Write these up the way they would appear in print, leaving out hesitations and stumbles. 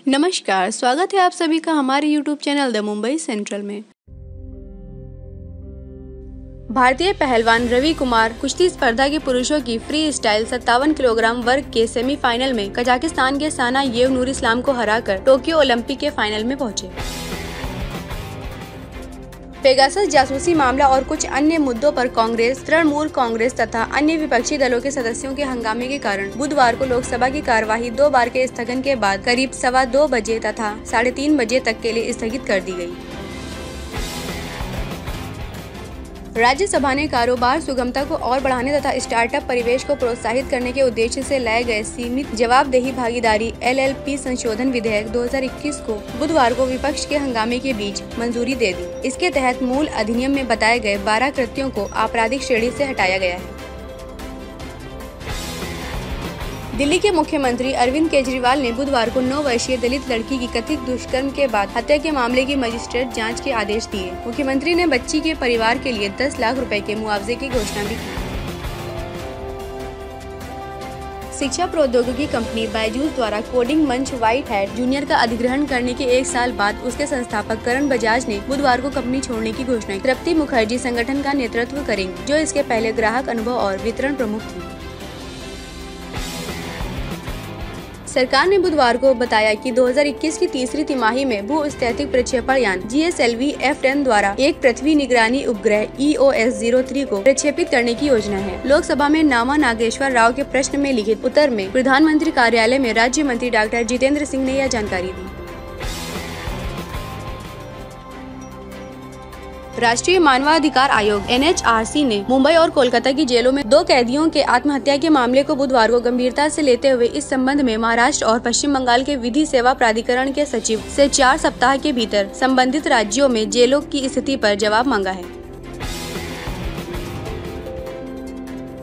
नमस्कार, स्वागत है आप सभी का हमारे YouTube channel the Mumbai central में। भारतीय पहलवान रवि कुमार कुश्ती स्पर्धा के पुरुषों की फ्री स्टाइल 57 किलोग्राम वर्ग के सेमीफाइनल में कजाकिस्तान के साना येव नूर इस्लाम को हराकर टोक्यो ओलंपिक के फाइनल में पहुंचे। पेगासस जासूसी मामला और कुछ अन्य मुद्दों पर कांग्रेस, तृणमूल कांग्रेस तथा अन्य विपक्षी दलों के सदस्यों के हंगामे के कारण बुधवार को लोकसभा की कार्यवाही 2 बार के स्थगन के बाद करीब 2:15 बजे तथा 3:30 बजे तक के लिए स्थगित कर दी गई। राज्यसभा ने कारोबार सुगमता को और बढ़ाने तथा स्टार्टअप परिवेश को प्रोत्साहित करने के उद्देश्य से लाए गए सीमित जवाबदेही भागीदारी LLP संशोधन विधेयक 2021 को बुधवार को विपक्ष के हंगामे के बीच मंजूरी दे दी। इसके तहत मूल अधिनियम में बताए गए 12 कृत्यों को आपराधिक श्रेणी से हटाया गया है। दिल्ली के मुख्यमंत्री अरविंद केजरीवाल ने बुधवार को 9 वर्षीय दलित लड़की की कथित दुष्कर्म के बाद हत्या के मामले की मजिस्ट्रेट जांच के आदेश दिए। मुख्यमंत्री ने बच्ची के परिवार के लिए 10 लाख रुपए के मुआवजे की घोषणा भी की। शिक्षा प्रौद्योगिकी कंपनी बायजूस द्वारा कोडिंग मंच व्हाइट हैट जूनियर का अधिग्रहण करने के 1 साल बाद उसके संस्थापक करण बजाज ने बुधवार को कंपनी छोड़ने की घोषणा की। तृप्ति मुखर्जी संगठन का नेतृत्व करेंगी, जो इसके पहले ग्राहक अनुभव और वितरण प्रमुख थी। सरकार ने बुधवार को बताया कि 2021 की तीसरी तिमाही में भू-स्थैतिक प्रक्षेपण यान GSLV F10 द्वारा एक पृथ्वी निगरानी उपग्रह EOS-03 को प्रक्षेपित करने की योजना है। लोकसभा में नामा नागेश्वर राव के प्रश्न में लिखित उत्तर में प्रधानमंत्री कार्यालय में राज्य मंत्री डॉक्टर जितेंद्र सिंह ने यह जानकारी दी। राष्ट्रीय मानवाधिकार आयोग NHRC ने मुंबई और कोलकाता की जेलों में 2 कैदियों के आत्महत्या के मामले को बुधवार को गंभीरता से लेते हुए इस संबंध में महाराष्ट्र और पश्चिम बंगाल के विधि सेवा प्राधिकरण के सचिव से 4 सप्ताह के भीतर संबंधित राज्यों में जेलों की स्थिति पर जवाब मांगा है।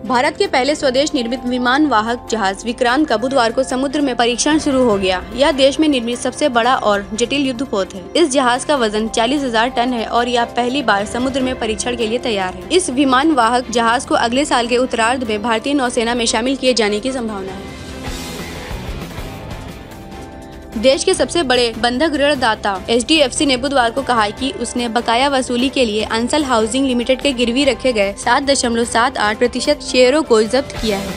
भारत के पहले स्वदेश निर्मित विमान वाहक जहाज विक्रांत का बुधवार को समुद्र में परीक्षण शुरू हो गया। यह देश में निर्मित सबसे बड़ा और जटिल युद्धपोत है। इस जहाज का वजन 40,000 टन है और यह पहली बार समुद्र में परीक्षण के लिए तैयार है। इस विमान वाहक जहाज को अगले साल के उत्तरार्ध में भारतीय नौसेना में शामिल किए जाने की संभावना है। देश के सबसे बड़े बंधक ऋणदाता HDFC ने बुधवार को कहा कि उसने बकाया वसूली के लिए अंसल हाउसिंग लिमिटेड के गिरवी रखे गए 7.78% शेयरों को जब्त किया है।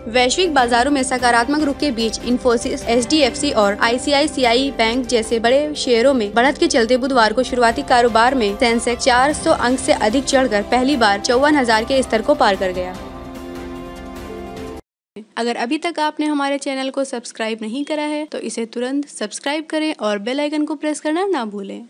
वैश्विक बाजारों में सकारात्मक रुख के बीच इन्फोसिस, HDFC और ICICI बैंक जैसे बड़े शेयरों में बढ़त के चलते बुधवार को शुरुआती कारोबार में सेंसेक्स 400 अंक से अधिक चढ़कर पहली बार 54,000 के स्तर को पार कर गया। अगर अभी तक आपने हमारे चैनल को सब्सक्राइब नहीं करा है तो इसे तुरंत सब्सक्राइब करें और बेल आइकन को प्रेस करना ना भूलें।